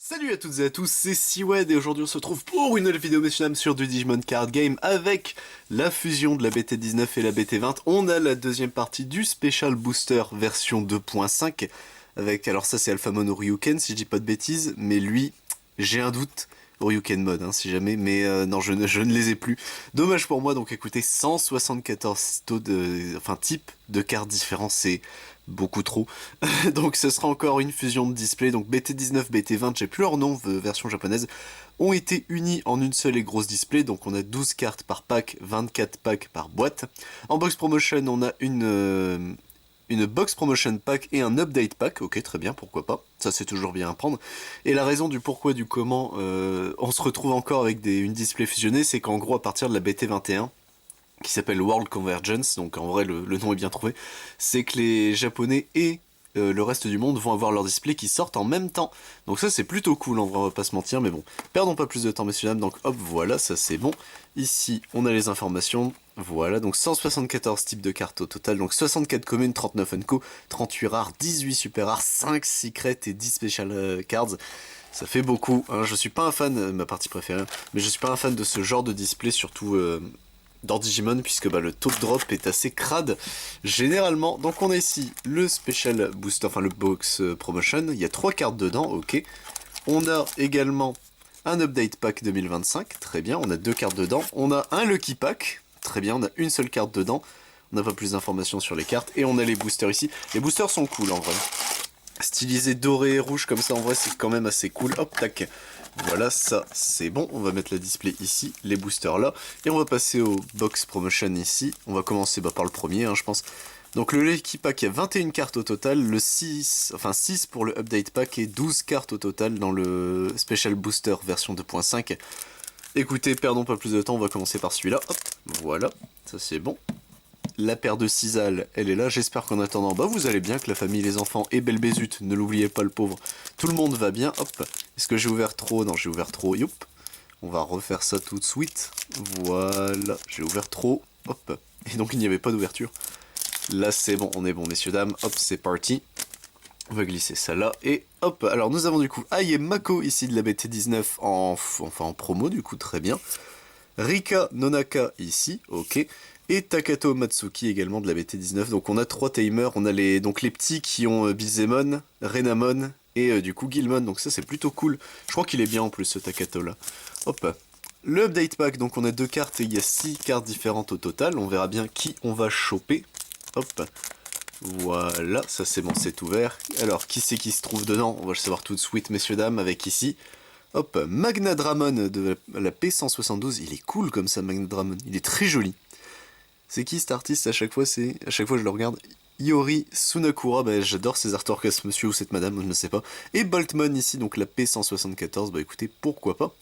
Salut à toutes et à tous, c'est Siwed et aujourd'hui on se retrouve pour une nouvelle vidéo messieurs dames sur du Digimon Card Game avec la fusion de la BT19 et la BT20. On a la deuxième partie du Special Booster version 2.5 avec, alors ça c'est Alphamon Ryuken si je dis pas de bêtises, mais lui, j'ai un doute, Ryuken mode si jamais, mais non je ne les ai plus. Dommage pour moi, donc écoutez, 174 types de cartes différents, c'est beaucoup trop. Donc ce sera encore une fusion de display, donc BT19, BT20, j'ai plus leur nom, version japonaise, ont été unis en une seule et grosse display, donc on a 12 cartes par pack, 24 packs par boîte. En box promotion, on a une box promotion pack et un update pack, ok très bien, pourquoi pas, ça c'est toujours bien à prendre. Et la raison du pourquoi, du comment, on se retrouve encore avec une display fusionnée, c'est qu'en gros à partir de la BT21, qui s'appelle World Convergence, donc en vrai le nom est bien trouvé, c'est que les Japonais et le reste du monde vont avoir leurs displays qui sortent en même temps. Donc ça c'est plutôt cool, en vrai on va pas se mentir, mais bon, perdons pas plus de temps messieurs dames, donc hop voilà, ça c'est bon. Ici on a les informations, voilà, donc 174 types de cartes au total, donc 64 communes, 39 unco, 38 rares, 18 super rares, 5 secrets et 10 special cards. Ça fait beaucoup, hein. Je suis pas un fan, ma partie préférée, mais je suis pas un fan de ce genre de display, surtout dans Digimon, puisque le taux de drop est assez crade généralement. Donc on a ici le Special Booster, enfin le Box Promotion, il y a 3 cartes dedans, ok. On a également un Update Pack 2025, très bien, on a 2 cartes dedans. On a un Lucky Pack, très bien, on a une seule carte dedans. On n'a pas plus d'informations sur les cartes. Et on a les boosters ici. Les boosters sont cool en vrai. Stylisé doré et rouge comme ça, en vrai c'est quand même assez cool. Hop, tac. Voilà, ça c'est bon, on va mettre la display ici, les boosters là, et on va passer au box promotion ici. On va commencer par le premier, je pense. Donc le Lucky Pack, il y a 21 cartes au total, le 6 pour le Update Pack et 12 cartes au total dans le Special Booster version 2.5. Écoutez, perdons pas plus de temps, on va commencer par celui-là. Hop, voilà, ça c'est bon. La paire de cisales, elle est là. J'espère qu'en attendant, vous allez bien, que la famille, les enfants et Belbézut, ne l'oubliez pas le pauvre. Tout le monde va bien, hop. Est-ce que j'ai ouvert trop? Non, j'ai ouvert trop, youp. On va refaire ça tout de suite. Voilà, j'ai ouvert trop, hop. Et donc il n'y avait pas d'ouverture. Là c'est bon, on est bon messieurs dames, hop, c'est parti. On va glisser ça là, et hop. Alors nous avons du coup Ai et Mako ici de la BT19 en promo, du coup très bien. Rika Nonaka ici, ok. Et Takato Matsuki également de la BT19. Donc on a 3 timers, on a les petits qui ont Bizemon, Renamon et du coup Guilmon. Donc ça c'est plutôt cool. Je crois qu'il est bien en plus ce Takato là. Hop. Le update pack, donc on a 2 cartes et il y a 6 cartes différentes au total. On verra bien qui on va choper. Hop. Voilà, ça c'est bon, c'est ouvert. Alors qui c'est qui se trouve dedans? On va le savoir tout de suite messieurs dames avec ici. Hop, Magnadramon de la P172, il est cool comme ça Magnadramon, il est très joli. C'est qui cet artiste à chaque fois je le regarde. Iori Sunakura, j'adore ces artworks à ce monsieur ou cette madame, je ne sais pas. Et Boltmon ici, donc la P174, écoutez, pourquoi pas.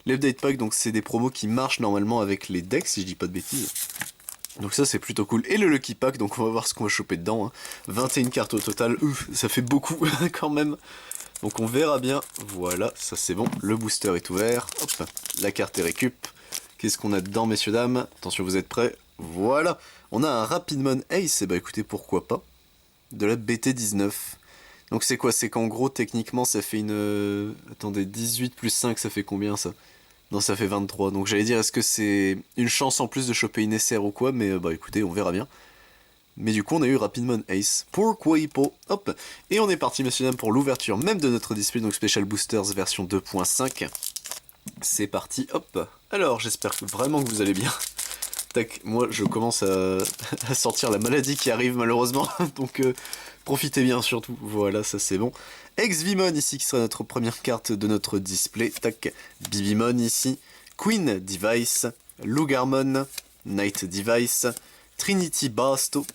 L'update pack, donc c'est des promos qui marchent normalement avec les decks, si je dis pas de bêtises. Donc ça c'est plutôt cool. Et le Lucky Pack, donc on va voir ce qu'on va choper dedans. 21 cartes au total, ça fait beaucoup quand même. Donc on verra bien, voilà, ça c'est bon. Le booster est ouvert, hop, la carte est récup. Qu'est-ce qu'on a dedans messieurs dames? Attention, vous êtes prêts? Voilà, on a un Rapidmon Ace, et écoutez, pourquoi pas. De la BT19. Donc c'est quoi? C'est qu'en gros, techniquement, ça fait une... Attendez, 18 plus 5, ça fait combien ça? Non, ça fait 23. Donc j'allais dire, est-ce que c'est une chance en plus de choper une SR ou quoi? Mais écoutez, on verra bien. Mais du coup, on a eu Rapidmon Ace. Pourquoi Hippo? Hop. Et on est parti, messieurs dames, pour l'ouverture même de notre display, donc Special Boosters version 2.5. C'est parti, hop. Alors, j'espère vraiment que vous allez bien. Tac, moi je commence à sentir la maladie qui arrive malheureusement, donc profitez bien surtout, voilà, ça c'est bon. Ex-Vimon ici qui sera notre première carte de notre display, tac, Bibimon ici, Queen Device, Lugarmon, Knight Device, Trinity Basto,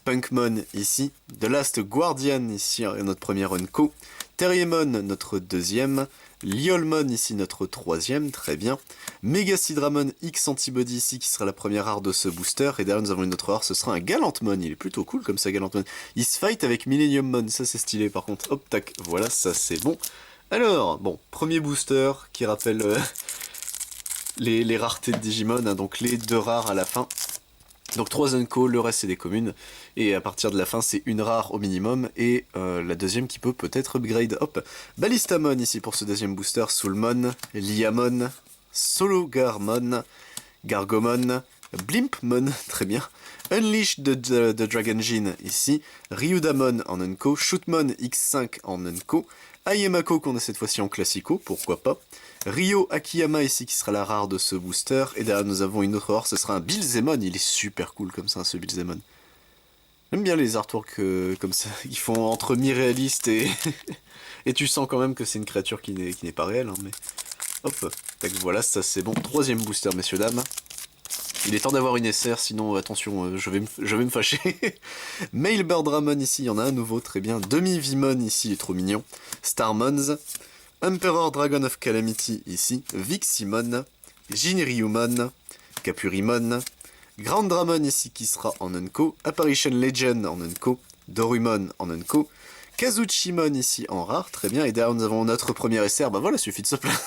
Punkmon ici, The Last Guardian ici, notre première Unco, Terriermon notre deuxième, Liolmon ici notre troisième, très bien, Megasidramon X Antibody ici qui sera la première art de ce booster, et derrière nous avons une autre art, ce sera un Galantmon, il est plutôt cool comme ça Galantmon, il se fight avec Millenniummon, ça c'est stylé par contre, hop tac, voilà ça c'est bon. Alors, bon, premier booster qui rappelle les raretés de Digimon, donc les 2 rares à la fin. Donc 3 Unco, le reste c'est des communes, et à partir de la fin c'est une rare au minimum, et la deuxième qui peut peut-être upgrade. Hop, Ballistamon ici pour ce deuxième booster, Soulmon, Liamon, Sologarmon, Gargomon, Blimpmon, très bien, Unleash de Dragon Gene ici, Ryudamon en Unco, Shootmon X5 en Unco, Ayemako qu'on a cette fois-ci en Classico, pourquoi pas, Ryo Akiyama ici qui sera la rare de ce booster, et derrière nous avons une autre rare, ce sera un Bilzemon, il est super cool comme ça ce Bilzemon. J'aime bien les artworks comme ça, ils font entre mi-réaliste et... et tu sens quand même que c'est une créature qui n'est pas réelle, hein, mais... Hop, tac, voilà, ça c'est bon. Troisième booster, messieurs, dames. Il est temps d'avoir une SR, sinon attention, je vais me fâcher. Mailbird Ramon ici, il y en a un nouveau, très bien. Demi-Vimon ici, il est trop mignon. Starmons. Emperor Dragon of Calamity ici. Viximon. Jinryumon. Capurimon. Grand Dramon ici qui sera en Unco. Apparition Legend en Unco. Dorumon en Unco. Kazuchimon ici en rare, très bien, et derrière nous avons notre premier SR, bah voilà, suffit de se plaindre.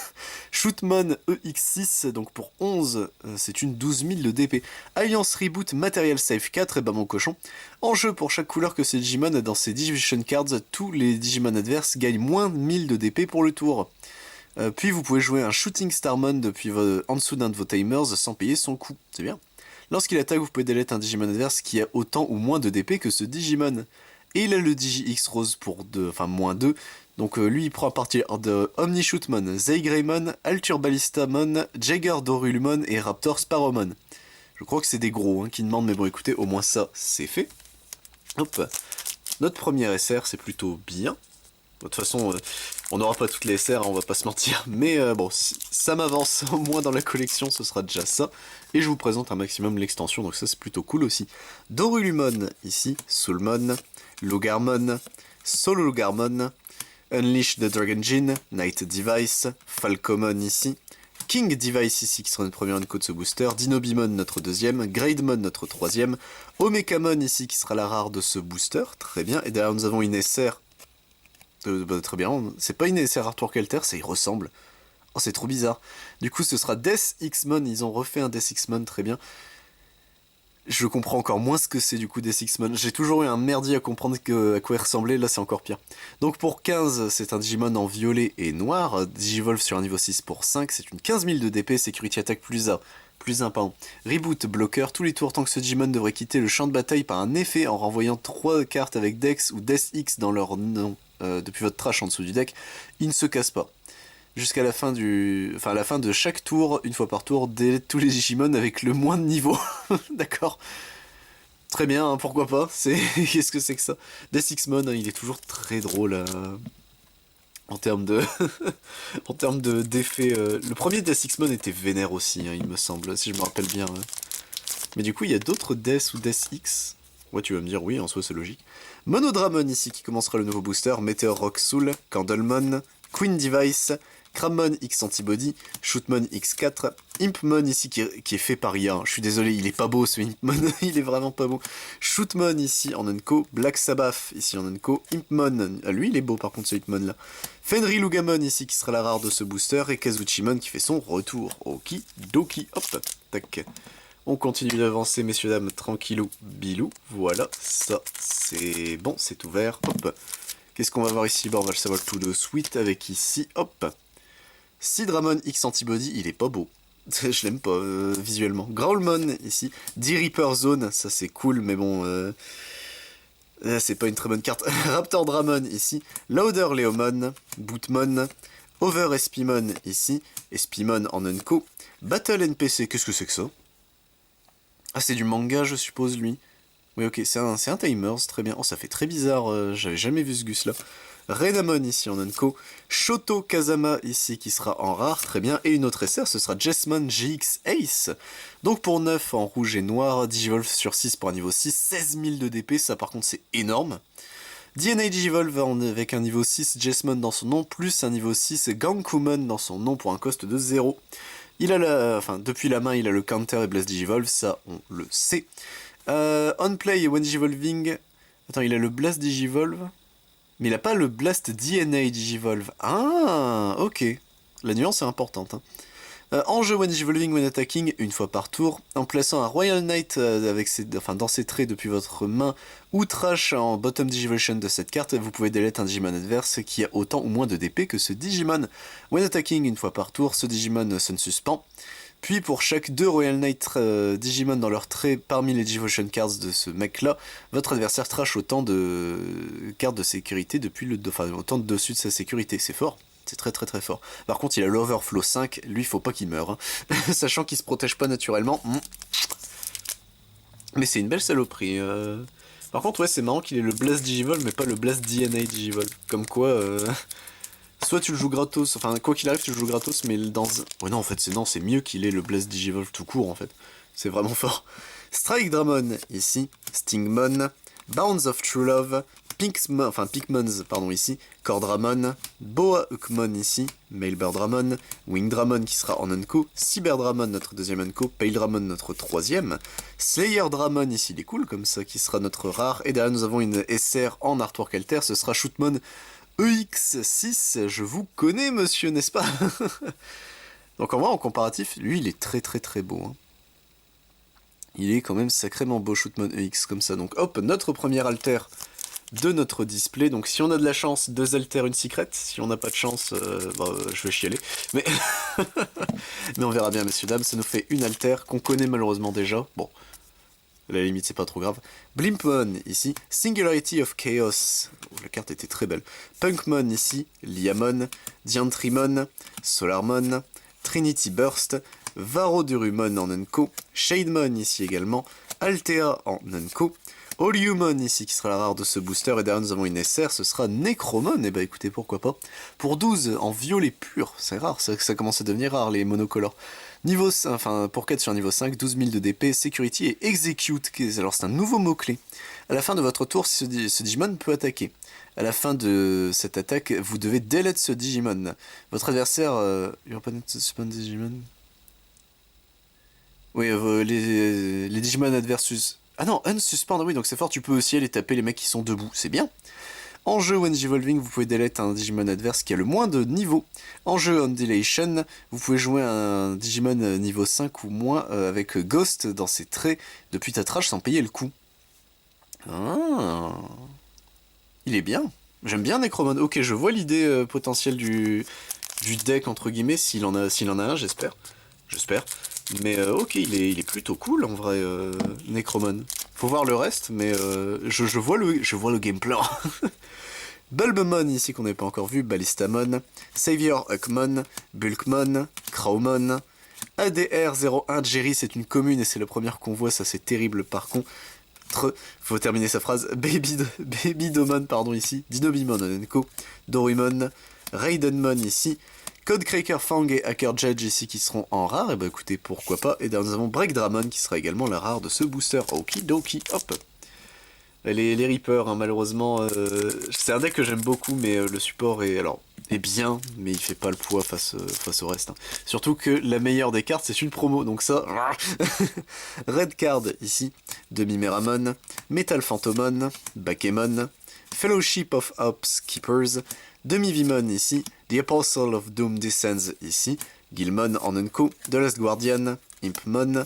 Shootmon EX6, donc pour 11, c'est une 12 000 de DP. Alliance Reboot Material Save 4, et bah mon cochon. En jeu, pour chaque couleur que ces Digimon dans ces Digivision Cards, tous les Digimon adverses gagnent moins de 1000 de DP pour le tour. Puis vous pouvez jouer un Shooting Starmon depuis en dessous d'un de vos timers sans payer son coût, c'est bien. Lorsqu'il attaque, vous pouvez delete un Digimon adverse qui a autant ou moins de DP que ce Digimon. Et il a le Digi X Rose pour moins 2. Donc lui il prend à partir de Omnishootmon, Zeigraimon, Alturbalistamon, Jagger Dorulmon et Raptor Sparrowmon. Je crois que c'est des gros qui demandent, mais bon écoutez, au moins ça c'est fait. Hop, notre premier SR c'est plutôt bien. De toute façon, on n'aura pas toutes les SR, on va pas se mentir, mais bon, si ça m'avance au moins dans la collection, ce sera déjà ça. Et je vous présente un maximum l'extension, donc ça c'est plutôt cool aussi. Dorulmon ici, Soulmon, Logarmon, Sologarmon, Unleash the Dragon Gene, Night Device, Falcomon ici, King Device ici qui sera notre première unco de ce booster, Dinobimon notre deuxième, Grademon notre troisième, Omekamon ici qui sera la rare de ce booster, très bien, et derrière nous avons une SR, très bien, c'est pas une SR Artwork Alter, ça y ressemble, oh c'est trop bizarre, du coup ce sera Death X-Mon, ils ont refait un Death X-Mon, très bien. Je comprends encore moins ce que c'est du coup des Six-Mon. J'ai toujours eu un merdier à comprendre à quoi il ressemblait, là c'est encore pire. Donc pour 15, c'est un Digimon en violet et noir. Digivolve sur un niveau 6 pour 5, c'est une 15 000 de DP, Security Attack plus A. Plus 1, pardon. Reboot, bloqueur, tous les tours tant que ce Digimon devrait quitter le champ de bataille par un effet en renvoyant 3 cartes avec Dex ou Death X dans leur nom depuis votre trash en dessous du deck, il ne se casse pas. Jusqu'à la fin à la fin de chaque tour, une fois par tour, tous les Digimon avec le moins de niveau. D'accord. Très bien, hein, pourquoi pas. Qu'est-ce que c'est que ça? Death X-Mon, hein, il est toujours très drôle en termes de... en termes d'effets. Le premier Death X-Mon était vénère aussi, hein, il me semble, si je me rappelle bien. Mais du coup, il y a d'autres Death ou Death X. Ouais, tu vas me dire, oui, en soi, c'est logique. Monodramon ici, qui commencera le nouveau booster. Meteor Rock Soul, Candlemon, Queen Device, Crammon X Antibody, Shootmon X4, Impmon ici qui est fait par IA. Je suis désolé, il est pas beau ce Impmon, il est vraiment pas beau. Shootmon ici en Unco, Black Sabbath ici en Unco, Impmon, lui il est beau par contre ce Impmon là. Fenry Lugamon ici qui sera la rare de ce booster, et Kazuchimon qui fait son retour. Okidoki, hop, tac. On continue d'avancer, messieurs, dames, tranquillou, bilou. Voilà, ça, c'est bon, c'est ouvert. Hop. Qu'est-ce qu'on va voir ici? Bon, on va le savoir tout de suite avec ici, hop. Sidramon X Antibody, il est pas beau. Je l'aime pas, visuellement. Growlmon, ici. D-Reaper Zone, ça c'est cool, mais bon... c'est pas une très bonne carte. Raptor Dramon, ici. Louder Leomon. Bootmon. Over Espimon, ici. Espimon en Unco. Battle NPC, qu'est-ce que c'est que ça? Ah, c'est du manga, je suppose, lui. Oui, ok, c'est un Timers, très bien. Oh, ça fait très bizarre, j'avais jamais vu ce Gus-là. Renamon, ici, en Unco. Shoto Kazama, ici, qui sera en rare, très bien. Et une autre SR, ce sera Jessmon GX Ace. Donc, pour 9, en rouge et noir, Digivolve sur 6 pour un niveau 6, 16 000 de DP, ça, par contre, c'est énorme. DNA Digivolve avec un niveau 6 Jessmon dans son nom, plus un niveau 6 Gankumon dans son nom pour un cost de 0. Il a depuis la main, il a le counter et Blast Digivolve, ça, on le sait. On play et when Digivolving... Attends, il a le Blast Digivolve, mais il a pas le Blast DNA Digivolve. Ah, ok. La nuance est importante. Hein. En jeu, when evolving, when attacking, une fois par tour, en plaçant un Royal Knight dans ses traits depuis votre main ou trash en bottom digivolution de cette carte, vous pouvez delete un Digimon adverse qui a autant ou moins de DP que ce Digimon. When attacking, une fois par tour, ce Digimon se suspend. Puis pour chaque 2 Royal Knight Digimon dans leur trait parmi les Digivolution Cards de ce mec-là, votre adversaire trash autant de cartes de sécurité autant de dessus de sa sécurité. C'est fort. C'est très très très fort. Par contre, il a l'Overflow 5, lui, faut pas qu'il meure. Hein. Sachant qu'il se protège pas naturellement. Mais c'est une belle saloperie. Par contre, ouais, c'est marrant qu'il ait le Blast Digivol, mais pas le Blast DNA Digivol. Comme quoi, soit tu le joues gratos, enfin, quoi qu'il arrive, tu le joues gratos, mais dans... Ouais, non, en fait, c'est mieux qu'il ait le Blast Digivol tout court, en fait. C'est vraiment fort. Strike Dramon, ici. Stingmon. Bounds of True Love. Pikmons, pardon, ici, Cordramon, Boa Ukmon ici, Mailbird Dramon, Wing Dramon qui sera en Unco, Cyber Dramon notre deuxième Unco, Pale Dramon notre troisième, Slayer Dramon ici, il est cool comme ça, qui sera notre rare, et derrière nous avons une SR en Artwork Alter, ce sera Shootmon EX6, je vous connais monsieur, n'est-ce pas? Donc en vrai, en comparatif, lui il est très très très beau. Hein. Il est quand même sacrément beau Shootmon EX comme ça, donc hop, notre premier alter de notre display. Donc si on a de la chance, 2 alters, une secret. Si on n'a pas de chance, je vais chialer. Mais... mais on verra bien, messieurs, dames. Ça nous fait une alter qu'on connaît malheureusement déjà. Bon, à la limite, c'est pas trop grave. Blimpmon, ici. Singularity of Chaos. Oh, la carte était très belle. Punkmon, ici. Liamon. Diantrymon. Solarmon. Trinity Burst. Varodurumon en Unco. Shademon, ici également. Altea en Unco. Olumon ici qui sera la rare de ce booster, et derrière nous avons une SR, ce sera Necromon, et bah écoutez pourquoi pas. Pour 12 en violet pur, c'est rare, ça commence à devenir rare les monocolores. Niveau 5, enfin pour 4 sur niveau 5, 12 000 de DP, Security et Execute, alors c'est un nouveau mot-clé. À la fin de votre tour, ce Digimon peut attaquer. À la fin de cette attaque, vous devez delete ce Digimon. Votre adversaire... Your opponent suspend Digimon. Oui, les Digimon adversus... Ah non, unsuspend, oui, donc c'est fort, tu peux aussi aller taper les mecs qui sont debout, c'est bien. En jeu When Evolving, vous pouvez delete un Digimon adverse qui a le moins de niveau. En jeu Undulation, vous pouvez jouer un Digimon niveau 5 ou moins avec Ghost dans ses traits depuis ta trash sans payer le coup. Ah, il est bien. J'aime bien Necromon. Ok, je vois l'idée potentielle du deck, entre guillemets, s'il en a un, j'espère. J'espère. Mais ok, il est plutôt cool en vrai, Necromon. Faut voir le reste, mais je vois le gameplay. Bulbmon ici qu'on n'avait pas encore vu, Ballistamon, Savior Huckmon, Bulkmon, Crowmon, ADR01 Jerry, c'est une commune et c'est la première qu'on voit, ça c'est terrible par contre. Faut terminer sa phrase. Babydomon, pardon, ici, Dinobimon Onenko, Dorimon, Raidenmon ici, Codecracker Fang et Hacker Judge ici qui seront en rare, et bah écoutez, pourquoi pas. Et derrière nous avons Break Dramon qui sera également la rare de ce booster. Okidoki, hop. Les Reapers, hein, malheureusement, c'est un deck que j'aime beaucoup, mais le support est bien, mais il fait pas le poids face au reste. Hein. Surtout que la meilleure des cartes, c'est une promo, donc ça... Red Card, ici, Demi-Meramon, Metal Phantomon, Bakemon, Fellowship of Ops Keepers, Demi-Vimon, ici, The Apostle of Doom Descends, ici, Guilmon en Unco, The Last Guardian, Impmon,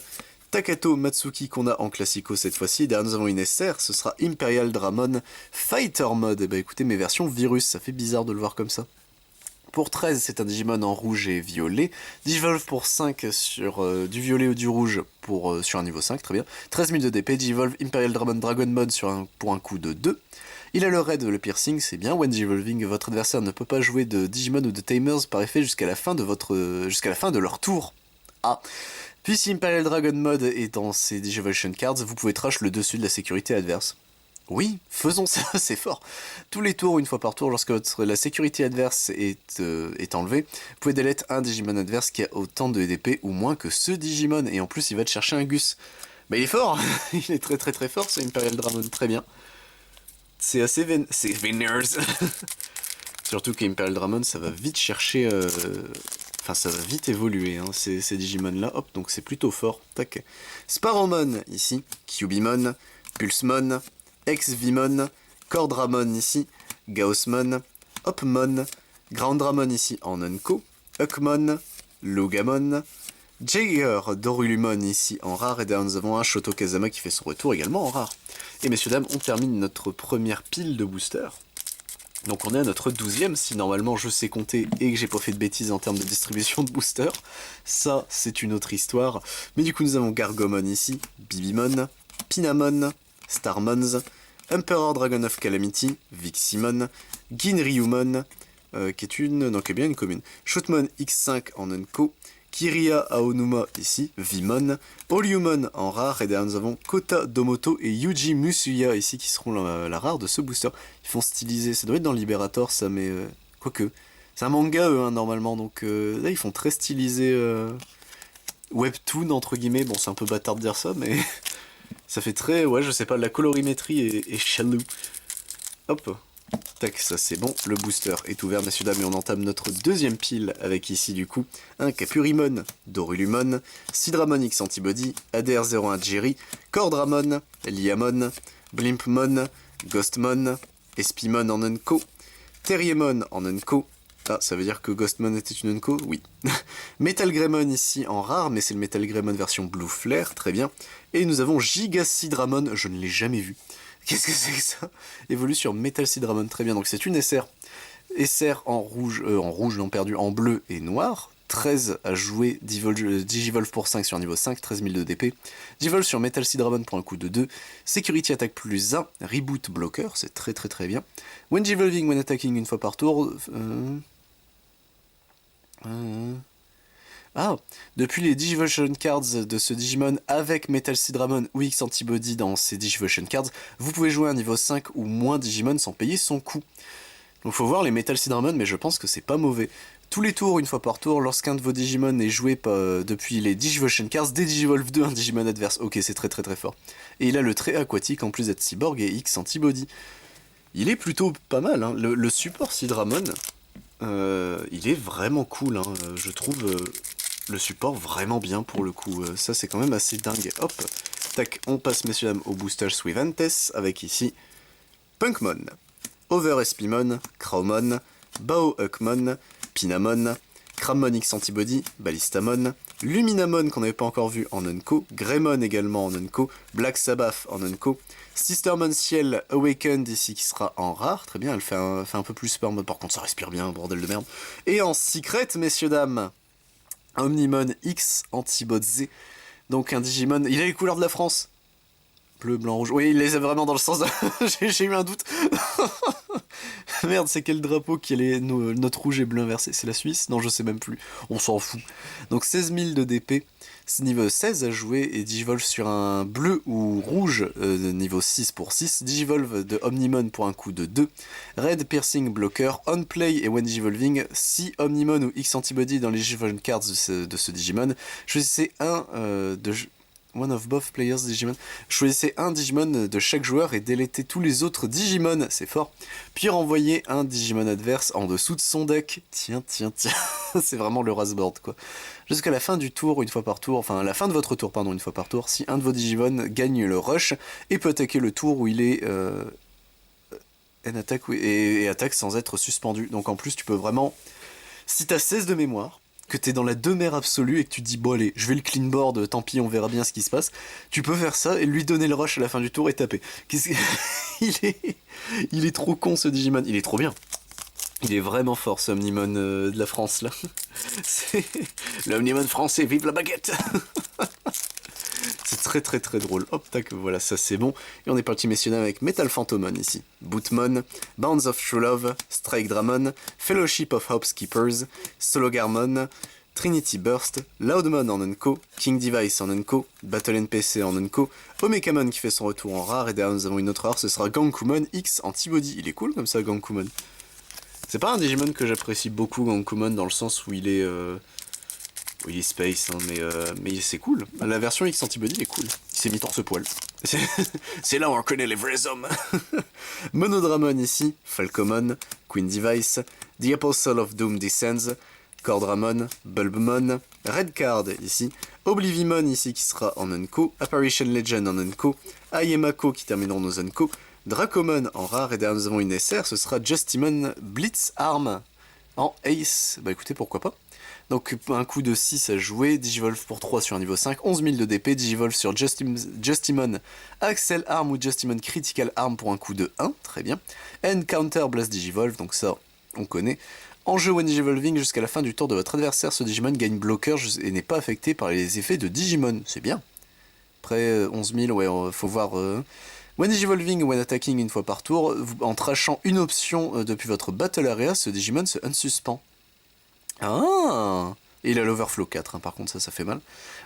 Takato Matsuki qu'on a en Classico cette fois-ci. Derrière nous avons une SR, ce sera Imperial Dramon Fighter Mode. Et bah écoutez, mes versions virus, ça fait bizarre de le voir comme ça. Pour 13, c'est un Digimon en rouge et violet. Digivolve pour 5 sur du violet ou du rouge sur un niveau 5, très bien. 13 000 de DP, Digivolve Imperial Dramon Dragon Mode pour un coup de 2. Il a le raid, le piercing, c'est bien. When Digivolving, votre adversaire ne peut pas jouer de Digimon ou de Tamers par effet jusqu'à la fin de leur tour. Ah. Puis si Imperial Dragon Mode est dans ses Digivolution Cards, vous pouvez trash le dessus de la sécurité adverse. Oui, faisons ça, c'est fort. Tous les tours, une fois par tour, lorsque la sécurité adverse est enlevée, vous pouvez delete un Digimon adverse qui a autant de DP ou moins que ce Digimon, et en plus il va te chercher un Gus. Bah il est fort, il est très très très fort ce Imperial Dramon, très bien. C'est assez c'est Veneers. Surtout qu'Imperial Dramon, ça va vite chercher... Enfin, ça va vite évoluer, hein, ces Digimon-là. Hop, donc c'est plutôt fort. Tac. Sparrowmon, ici. Cubimon. Pulsemon. Ex-Vimon. Cordramon, ici. Gaussmon. Hopmon. Groundramon, ici, en Unco. Huckmon. Logamon, Jaeger Dorulumon ici en rare, et derrière nous avons un Shoto Kazama qui fait son retour également en rare. Et messieurs dames, on termine notre première pile de boosters. Donc on est à notre 12e, si normalement je sais compter et que j'ai pas fait de bêtises en termes de distribution de boosters. Ça, c'est une autre histoire. Mais du coup nous avons Gargomon ici, Bibimon, Pinamon, Starmons, Emperor Dragon of Calamity, Viximon, Ginryumon, qui est bien une commune, Shoutmon X5 en Unko, Kiria Aonuma ici, Vimon, Olyumon en rare, et derrière nous avons Kota Domoto et Yuji Musuya ici qui seront la rare de ce booster. Ils font styliser, ça doit être dans Liberator ça, mais quoique. C'est un manga eux, hein, normalement, donc là ils font très stylisé webtoon entre guillemets, bon c'est un peu bâtard de dire ça, mais ça fait très, ouais je sais pas, la colorimétrie est chalou. Hop. Tac, ça c'est bon, le booster est ouvert messieurs dames et on entame notre deuxième pile avec ici du coup un Capurimon, Dorulumon, Sidramon X Antibody, ADR01 Jerry, Cordramon, Liamon, Blimpmon, Ghostmon, Espimon en Unco, Terriemon en Unco. Ah, ça veut dire que Ghostmon était une Unco? Oui. Metal Greymon ici en rare, mais c'est le Metal Greymon version Blue Flare, très bien. Et nous avons Giga Sidramon, je ne l'ai jamais vu. Qu'est-ce que c'est que ça? Évolue sur Metal Sidramon, très bien, donc c'est une SR. SR en rouge, non perdu, en bleu et noir. 13 à jouer, Digivolve pour 5 sur un niveau 5, 13 000 de DP. Digivolve sur Metal Sidramon pour un coup de 2. Security Attack plus 1, Reboot Blocker, c'est très très très bien. When Digivolving, when attacking une fois par tour... Ah, depuis les Digivolution Cards de ce Digimon avec Metal Sidramon ou X Antibody dans ces Digivolution Cards, vous pouvez jouer un niveau 5 ou moins Digimon sans payer son coût. Donc faut voir les Metal Sidramon, mais je pense que c'est pas mauvais. Tous les tours, une fois par tour, lorsqu'un de vos Digimon est joué depuis les Digivolution Cards, des Digivolve 2 un Digimon adverse. Ok, c'est très très très fort. Et il a le trait aquatique en plus d'être cyborg et X Antibody. Il est plutôt pas mal, hein. Le support Sidramon, il est vraiment cool, hein. Je trouve... le support vraiment bien pour le coup, ça c'est quand même assez dingue. Hop, tac, on passe messieurs dames au booster Suivantes avec ici Punkmon, Over Espimon, Kraumon, Bao Huckmon, Pinamon, Krammon X Antibody, Ballistamon, Luminamon qu'on n'avait pas encore vu en Unco, Greymon également en Unco, Black Sabbath en Unco, Sistermon Ciel Awakened ici qui sera en rare, très bien, elle fait un peu plus sperme, par contre ça respire bien, bordel de merde. Et en secret messieurs dames, Omnimon X Antibody, donc un Digimon, il a les couleurs de la France. Bleu, blanc, rouge. Oui, il les a vraiment dans le sens de... J'ai eu un doute. Merde, c'est quel drapeau qui est notre rouge et bleu inversé? C'est la Suisse? Non, je sais même plus. On s'en fout. Donc 16 000 de DP. C'est niveau 16 à jouer et Digivolve sur un bleu ou rouge niveau 6 pour 6. Digivolve de Omnimon pour un coup de 2. Red Piercing Blocker, On Play et When Digivolving. Si Omnimon ou X Antibody dans les Digivolve Cards de ce Digimon, choisissez un One of both players Digimon. Choisissez un Digimon de chaque joueur et délétez tous les autres Digimon, c'est fort. Puis renvoyez un Digimon adverse en dessous de son deck. Tiens. C'est vraiment le rasboard quoi. Jusqu'à la fin du tour, une fois par tour, enfin à la fin de votre tour, pardon, une fois par tour, si un de vos Digimon gagne le rush et peut attaquer le tour où il est en attaque et attaque sans être suspendu. Donc en plus tu peux vraiment, si t'as 16 de mémoire, que t'es dans la demeure absolue et que tu te dis bon allez, je vais le clean board, tant pis, on verra bien ce qui se passe, tu peux faire ça et lui donner le rush à la fin du tour et taper. Il est trop con ce Digimon, il est trop bien. Il est vraiment fort ce Omnimon de la France là. C'est l'Omnimon français, vive la baguette. C'est très très très drôle. Hop tac, voilà, ça c'est bon. Et on est parti messieurs dames avec Metal Phantomon ici. Bootmon, Bounds of True Love, Strike Dramon, Fellowship of Hope's Keepers, Sologarmon, Trinity Burst, Loudmon en Unco, King Device en Unco, Battle NPC en Unco, Omekamon qui fait son retour en rare, et derrière nous avons une autre rare, ce sera Gankumon X Antibody. Il est cool comme ça Gankumon. C'est pas un Digimon que j'apprécie beaucoup Gankumon dans le sens où il est... Oui, il est space, hein, mais c'est cool. La version X Antibody est cool. Il s'est mis torse-poil. C'est là où on reconnaît les vrais hommes. Monodramon ici, Falcomon, Queen Device, The Apostle of Doom Descends, Cordramon, Bulbmon, Red Card ici, Oblivimon ici qui sera en Unco, Apparition Legend en Unco, Ayemako qui termineront nos Unco, Dracomon en rare, et derrière nous avons une SR, ce sera Justimon Blitz Arm. en Ace. Bah écoutez, pourquoi pas. Donc un coup de 6 à jouer, Digivolve pour 3 sur un niveau 5, 11 000 de DP, Digivolve sur Justimon Axel Arm ou Justimon Critical Arm pour un coup de 1, très bien. And Counter Blast Digivolve, donc ça on connaît. En jeu when Digivolving jusqu'à la fin du tour de votre adversaire, ce Digimon gagne bloqueur et n'est pas affecté par les effets de Digimon, c'est bien. Après 11 000, ouais, faut voir... When Digivolving ou when attacking une fois par tour, en trashant une option depuis votre Battle Area, ce Digimon se unsuspend. Ah. Et il a l'Overflow 4, hein, par contre ça fait mal.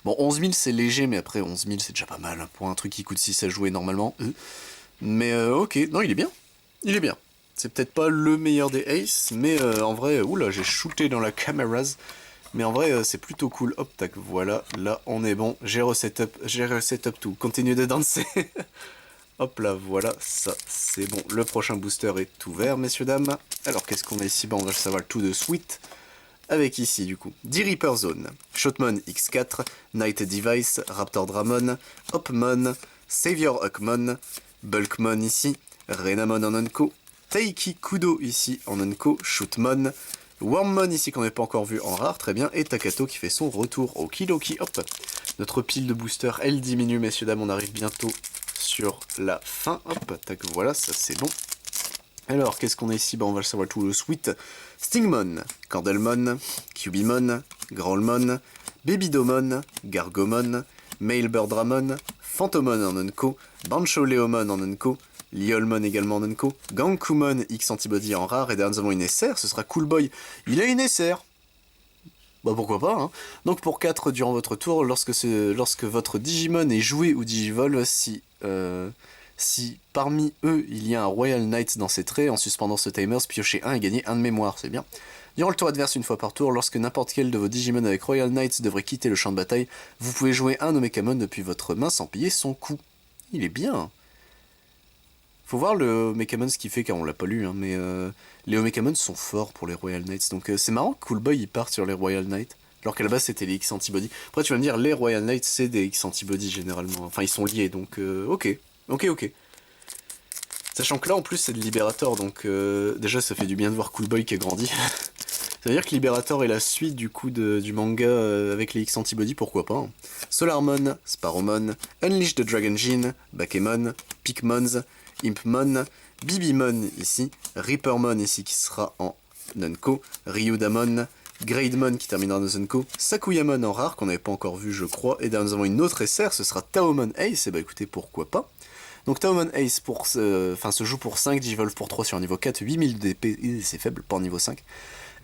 Bon, 11 000 c'est léger, mais après 11 000 c'est déjà pas mal, hein, pour un truc qui coûte 6 à jouer normalement. Mais ok, non il est bien. Il est bien. C'est peut-être pas le meilleur des Ace, mais en vrai, oula, j'ai shooté dans la cameras. Mais en vrai, c'est plutôt cool. Hop, tac, voilà, là on est bon. J'ai reset up tout. Continue de danser. Hop là, voilà, ça c'est bon. Le prochain booster est ouvert, messieurs, dames. Alors qu'est-ce qu'on a ici? Bon, on va le savoir tout de suite. Avec ici du coup, D-Reaper Zone, Shotmon X4, Night Device, Raptor Dramon, Hopmon, Savior Huckmon, Bulkmon ici, Renamon en Onko, Taiki Kudo ici en Onko, Shootmon, Wormmon ici qu'on n'a pas encore vu en rare, très bien, et Takato qui fait son retour. Okidoki, hop. Notre pile de booster, elle diminue, messieurs, dames, on arrive bientôt sur la fin. Hop, tac, voilà, ça c'est bon. Alors, qu'est-ce qu'on a ici? Bah, on va le savoir tout de suite. Stingmon, Cordelmon, Cubimon, Growlmon, Babydomon, Gargomon, Mailbirdramon, Phantomon en Onko, Bancholeomon en Onko, Liolmon également en Onko, Gankumon X Antibody en rare, et derrière nous avons une SR, ce sera Coolboy. Il a une SR. Bah pourquoi pas, hein. Donc pour 4 durant votre tour, lorsque votre Digimon est joué ou Digivolve, si parmi eux il y a un Royal Knight dans ses traits, en suspendant ce timer, piochez 1 et gagnez 1 de mémoire, c'est bien. Durant le tour adverse une fois par tour, lorsque n'importe quel de vos Digimon avec Royal Knight devrait quitter le champ de bataille, vous pouvez jouer un Omekamon depuis votre main sans payer son coût. Il est bien. Faut voir le Omekamon ce qu'il fait car on l'a pas lu, hein, mais les Omekamon sont forts pour les Royal Knights, donc c'est marrant que Coolboy il parte sur les Royal Knights, alors qu'à la base c'était les X-Antibody. Après tu vas me dire, les Royal Knights c'est des X-Antibody généralement, enfin ils sont liés, donc ok. Sachant que là en plus c'est de Liberator, donc déjà ça fait du bien de voir Coolboy qui a grandi. Ça veut dire que Liberator est la suite du coup du manga avec les X-Antibody, pourquoi pas. Hein. Solarmon, Sparrowmon, Unleash the Dragon Gene, Bakemon, Pikmons, Impmon, Bibimon ici, Reapermon ici qui sera en Nunko, Ryudamon, Grademon qui terminera en Nunko, Sakuyamon en rare qu'on n'avait pas encore vu je crois, et derrière nous avons une autre SR, ce sera Taomon Ace, et bah écoutez pourquoi pas. Donc Taomon Ace se joue pour 5, Digivolve pour 3 sur un niveau 4, 8000 de DP, c'est faible pour niveau 5.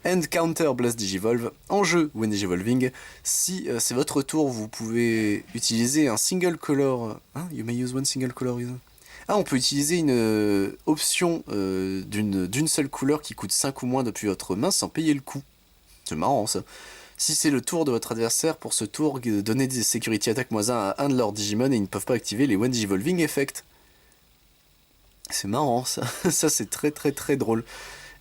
And Counter Blast Digivolve, en jeu when Digivolving, si c'est votre tour, vous pouvez utiliser un single color, hein, you may use one single color. Ah, on peut utiliser une option d'une seule couleur qui coûte 5 ou moins depuis votre main sans payer le coût. C'est marrant ça. Si c'est le tour de votre adversaire, pour ce tour, donnez des Security Attack -1 à un de leurs Digimon et ils ne peuvent pas activer les When Digivolving Effect. C'est marrant ça. Ça c'est très drôle.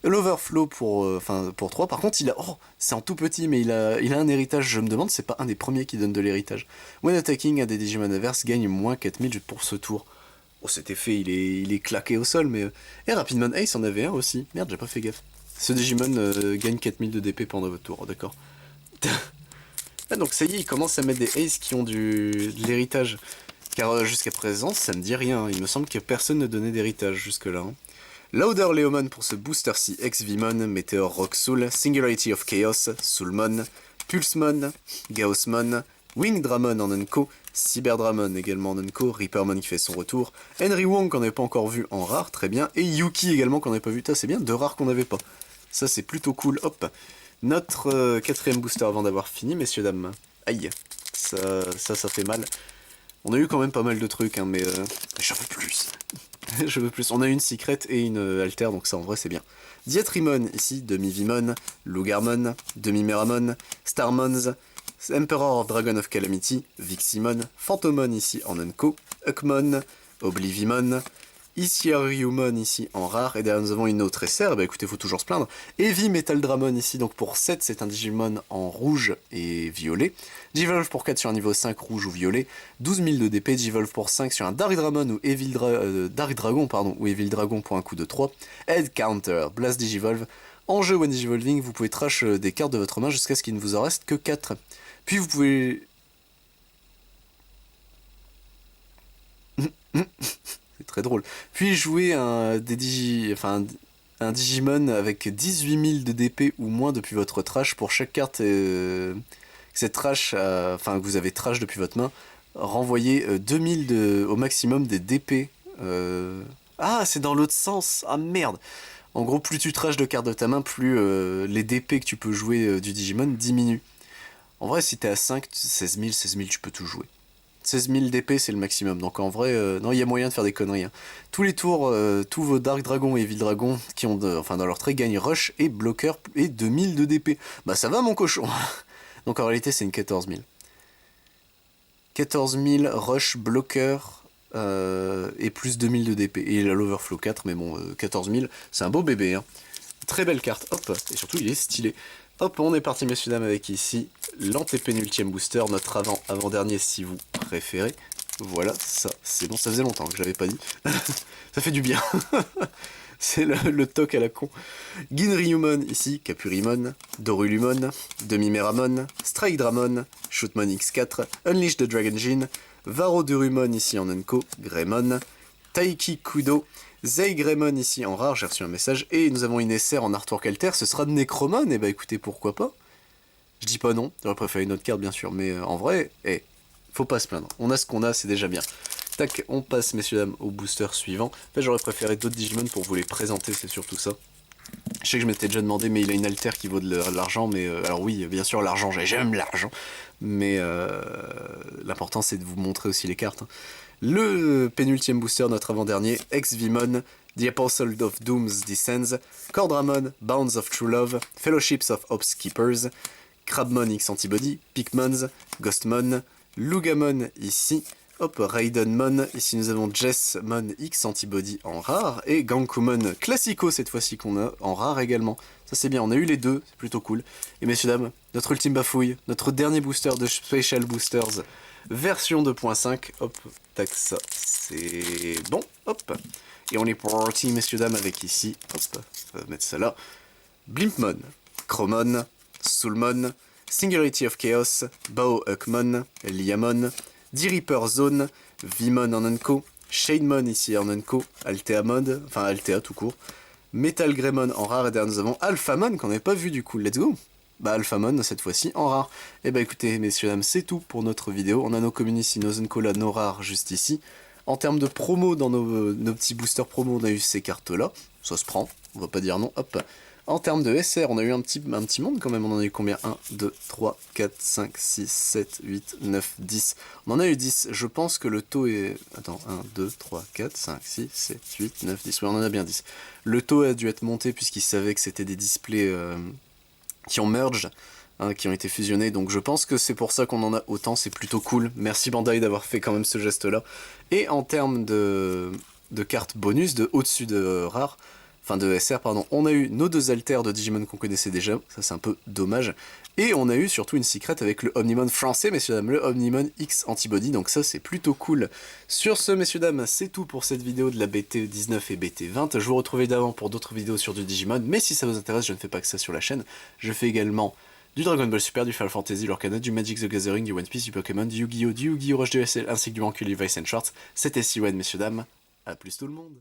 L'Overflow pour 3, par contre il a... Oh, c'est en tout petit mais il a un héritage, je me demande c'est pas un des premiers qui donne de l'héritage. When attacking, un des Digimon adverses gagne moins 4000 pour ce tour. Oh cet effet il est claqué au sol mais... Et Rapidmon Ace en avait un aussi, merde j'ai pas fait gaffe. Ce Digimon gagne 4000 de DP pendant votre tour, d'accord. Ah donc ça y est, il commence à mettre des Ace qui ont de l'héritage. Car jusqu'à présent ça me dit rien, il me semble que personne ne donnait d'héritage jusque là. Hein. Lauder Leomon pour ce booster-ci, Ex-Vimon, Meteor Rock Soul, Singularity of Chaos, Soulmon, Pulsemon, Gaussmon, Wingdramon en Unco, Cyberdramon également en Unco, Reapermon qui fait son retour, Henry Wong qu'on n'avait pas encore vu en rare, très bien, et Yuki également qu'on n'avait pas vu, c'est bien, deux rares qu'on n'avait pas. Ça c'est plutôt cool, hop. Notre quatrième booster avant d'avoir fini, messieurs dames. Aïe, ça fait mal. On a eu quand même pas mal de trucs, hein, mais j'en veux plus. Je veux plus. On a une Secret et une Alter, donc ça en vrai c'est bien. Diatrimon ici, Demi-Vimon, Lugarmon, Demi-Meramon, Starmons, Emperor of Dragon of Calamity, Viximon, Phantomon ici en Unco, Huckmon, Oblivimon, Ishiariumon ici en rare, et derrière nous avons une autre SR, bah écoutez, faut toujours se plaindre. Heavy Metal Dramon ici, donc pour 7, c'est un Digimon en rouge et violet. Digivolve pour 4 sur un niveau 5 rouge ou violet. 12 000 de DP, Digivolve pour 5 sur un Dark Dramon ou Evil Dragon, ou Evil Dragon pour un coup de 3. Head Counter, Blast Digivolve. En jeu One Digivolving, vous pouvez trash des cartes de votre main jusqu'à ce qu'il ne vous en reste que 4. Puis vous pouvez... C'est très drôle. Puis jouer un Digimon avec 18 000 de DP ou moins depuis votre trash pour chaque carte cette trash, que vous avez trash depuis votre main, renvoyez 2000 au maximum des DP. Ah, c'est dans l'autre sens. Ah merde. En gros, plus tu trash de cartes de ta main, plus les DP que tu peux jouer du Digimon diminuent. En vrai, si t'es à 5, 16 000, tu peux tout jouer. 16 000 d'épée, c'est le maximum. Donc en vrai, non, il y a moyen de faire des conneries. Hein. Tous les tours, tous vos Dark Dragon et Evil Dragon qui ont, dans leur trait, gagnent Rush et Blocker et 2000 de DP. Bah ça va mon cochon. Donc en réalité, c'est une 14 000. 14 000 Rush, Blocker et plus 2000 de DP. Et l'Overflow 4, mais bon, 14 000, c'est un beau bébé. Hein. Très belle carte. Hop, et surtout, il est stylé. Hop, on est parti messieurs dames avec ici l'antépénultième booster, notre avant-dernier si vous préférez. Voilà, ça c'est bon, ça faisait longtemps que je l'avais pas dit. Ça fait du bien. C'est le toc à la con. Ginryumon ici, Capurimon, Dorulumon, Demi-Meramon, Strike Dramon, Shootmon X4, Unleash the Dragon Gene, Varodurumon ici en Unco, Greymon, Taiki Kudo, Zeigremon ici en rare, j'ai reçu un message, et nous avons une SR en Artwork Alter, ce sera de Necromon, et bah écoutez, pourquoi pas. Je dis pas non, j'aurais préféré une autre carte bien sûr, mais en vrai, faut pas se plaindre, on a ce qu'on a, c'est déjà bien. Tac, on passe messieurs dames au booster suivant. En fait j'aurais préféré d'autres Digimon pour vous les présenter, c'est surtout ça. Je sais que je m'étais déjà demandé, mais il a une alter qui vaut de l'argent, mais alors oui, bien sûr l'argent, j'aime l'argent, mais l'important c'est de vous montrer aussi les cartes. Hein. Le pénultième booster, notre avant-dernier, Ex-Vimon, The Apostle of Dooms Descends, Cordramon, Bounds of True Love, Fellowships of Ops Keepers, Crabmon X Antibody, Pikmons, Ghostmon, Lugamon ici, hop, Raidenmon, ici nous avons Jessmon X Antibody en rare, et Gankumon Classico cette fois-ci qu'on a en rare également. Ça c'est bien, on a eu les deux, c'est plutôt cool. Et messieurs dames, notre ultime bafouille, notre dernier booster de Special Boosters, version 2.5, hop, tac, ça c'est bon, hop. Et on est parti messieurs dames avec ici, hop, on va mettre ça là, Blimpmon, Chromon, Soulmon, Singularity of Chaos, Bao Ukmon, Liamon, D-Reaper Zone, Vimon en Unco, Shademon ici en Unco, Altea Mode, enfin Altea tout court, Metal Greymon en rare, et derrière nous avons Alphamon qu'on n'avait pas vu du coup, let's go. Bah Alphamon cette fois-ci en rare. Et bah écoutez messieurs dames, c'est tout pour notre vidéo, on a nos communis ici, nos Unco là, nos rares juste ici. En termes de promo, dans nos petits boosters promo, on a eu ces cartes là, ça se prend, on va pas dire non, hop. En termes de SR, on a eu un petit monde quand même, on en a eu combien 1, 2, 3, 4, 5, 6, 7, 8, 9, 10. On en a eu 10, je pense que le taux est... Attends, 1, 2, 3, 4, 5, 6, 7, 8, 9, 10, ouais on en a bien 10. Le taux a dû être monté puisqu'il savait que c'était des displays qui ont merged, hein, qui ont été fusionnés, donc je pense que c'est pour ça qu'on en a autant, c'est plutôt cool. Merci Bandai d'avoir fait quand même ce geste là. Et en termes de cartes bonus, de au-dessus de rares, enfin de SR pardon, on a eu nos deux alters de Digimon qu'on connaissait déjà, ça c'est un peu dommage, et on a eu surtout une secret avec le Omnimon français messieurs dames, le Omnimon X Antibody, donc ça c'est plutôt cool. Sur ce messieurs dames, c'est tout pour cette vidéo de la BT19 et BT20, je vous retrouve évidemment pour d'autres vidéos sur du Digimon, mais si ça vous intéresse, je ne fais pas que ça sur la chaîne, je fais également du Dragon Ball Super, du Final Fantasy, l'Orcana, du Magic the Gathering, du One Piece, du Pokémon, du Yu-Gi-Oh, Rush DSL, ainsi que du Mancul Vice and Shorts. C'était Siwen messieurs dames, à plus tout le monde.